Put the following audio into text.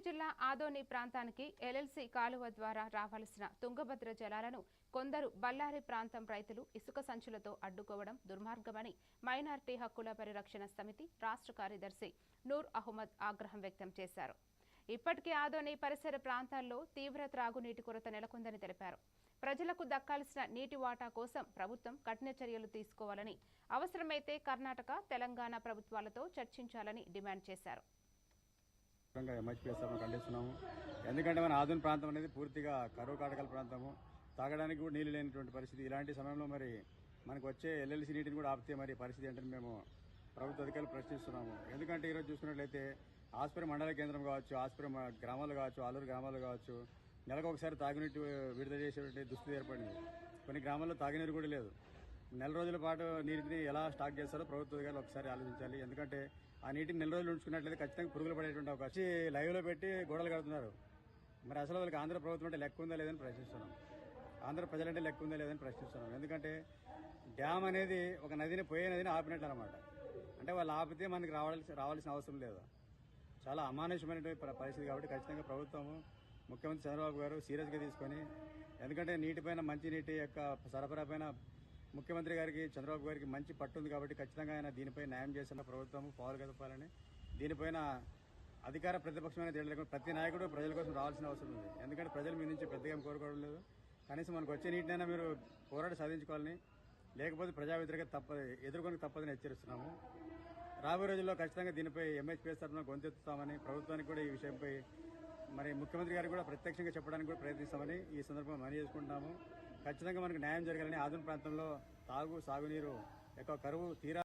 జిల్లా ఆదోని ప్రాంతానికి ఎల్ఎల్సీ కాలువ ద్వారా రావాల్సిన తుంగభద్ర జలాలను కొందరు బళ్ళారి ప్రాంతం రైతులు ఇసుక సంచులతో అడ్డుకోవడం దుర్మార్గమని మైనార్టీ హక్కుల పరిరక్షణ సమితి రాష్ట్ర కార్యదర్శి నూర్ అహ్మద్ ఆగ్రహం వ్యక్తం చేశారు. ఇప్పటికే ఆదోని పరిసర ప్రాంతాల్లో తీవ్ర త్రాగునీటి కొరత నెలకొందని తెలిపారు. ప్రజలకు దక్కాల్సిన నీటి వాటా కోసం ప్రభుత్వం కఠిన చర్యలు తీసుకోవాలని, అవసరమైతే కర్ణాటక, తెలంగాణ ప్రభుత్వాలతో చర్చించాలని డిమాండ్ చేశారు. ఖండిస్తున్నాము. ఎందుకంటే మన ఆదోని ప్రాంతం అనేది పూర్తిగా కరువు కాటకాల ప్రాంతము, తాగడానికి కూడా నీళ్లు లేనటువంటి పరిస్థితి. ఇలాంటి సమయంలో మరి మనకు వచ్చే ఎల్ఎల్సీ నీటిని కూడా ఆపితే మరి పరిస్థితి ఏంటని మేము ప్రభుత్వ అధికారులు ప్రశ్నిస్తున్నాము. ఎందుకంటే ఈరోజు చూసుకున్నట్లయితే ఆస్పరి మండల కేంద్రం కావచ్చు, ఆస్పరి గ్రామాలు కావచ్చు, ఆలూరు గ్రామాలు కావచ్చు, నెలకు ఒకసారి తాగునీటి విడుదల చేసేటువంటి దుస్థితి ఏర్పడింది. కొన్ని గ్రామాల్లో తాగునీరు కూడా లేదు. నెల రోజుల పాటు నీటిని ఎలా స్టాక్ చేస్తారో ప్రభుత్వ అధికారులు ఒకసారి ఆలోచించాలి. ఎందుకంటే ఆ నీటిని నెల రోజులు ఉంచుకున్నట్లయితే ఖచ్చితంగా పురుగులు పడేటువంటి అవకాశం. లైవ్లో పెట్టి గోడలు కడుతున్నారు. మరి అసలు వాళ్ళకి ఆంధ్ర ప్రభుత్వం అంటే లెక్క ఉందా లేదని ప్రశ్నిస్తున్నాం. ఆంధ్ర ప్రజలంటే లెక్క ఉందా లేదని ప్రశ్నిస్తున్నాం. ఎందుకంటే డ్యామ్ అనేది ఒక నదిని పోయే నదిని ఆపినట్లు అనమాట. అంటే వాళ్ళు ఆపితే మనకి రావాల్సిన అవసరం లేదు. చాలా అమానుషమైనటువంటి పరిస్థితి. కాబట్టి ఖచ్చితంగా ప్రభుత్వము, ముఖ్యమంత్రి చంద్రబాబు గారు సీరియస్గా తీసుకొని, ఎందుకంటే నీటిపైన, మంచినీటి యొక్క సరఫరా పైన ముఖ్యమంత్రి గారికి, చంద్రబాబు గారికి మంచి పట్టుంది. కాబట్టి ఖచ్చితంగా ఆయన దీనిపై న్యాయం చేసిన ప్రభుత్వం పాలు కదపాలని, దీనిపైన అధికార ప్రతిపక్షమైన తేడా ప్రతి నాయకుడు ప్రజల కోసం రావాల్సిన అవసరం ఉంది. ఎందుకంటే ప్రజలు మీ నుంచి పెద్దగా కోరుకోవడం లేదు. కనీసం మనకు వచ్చే నీటినైనా మీరు పోరాట సాధించుకోవాలని, లేకపోతే ప్రజా వ్యతిరేకత ఎదుర్కొని తప్పదని హెచ్చరిస్తున్నాము. రాబోయే రోజుల్లో ఖచ్చితంగా దీనిపై ఎంహెచ్పిఎస్ తరఫున గొంతెత్తుతామని, ప్రభుత్వానికి కూడా ఈ విషయంపై మరి ముఖ్యమంత్రి గారికి కూడా ప్రత్యక్షంగా చెప్పడానికి కూడా ప్రయత్నిస్తామని ఈ సందర్భంగా మనవి చేసుకుంటున్నాము. ఖచ్చితంగా మనకు న్యాయం జరగాలని, ఆదోని ప్రాంతంలో సాగునీరు యొక్క కరువు తీరా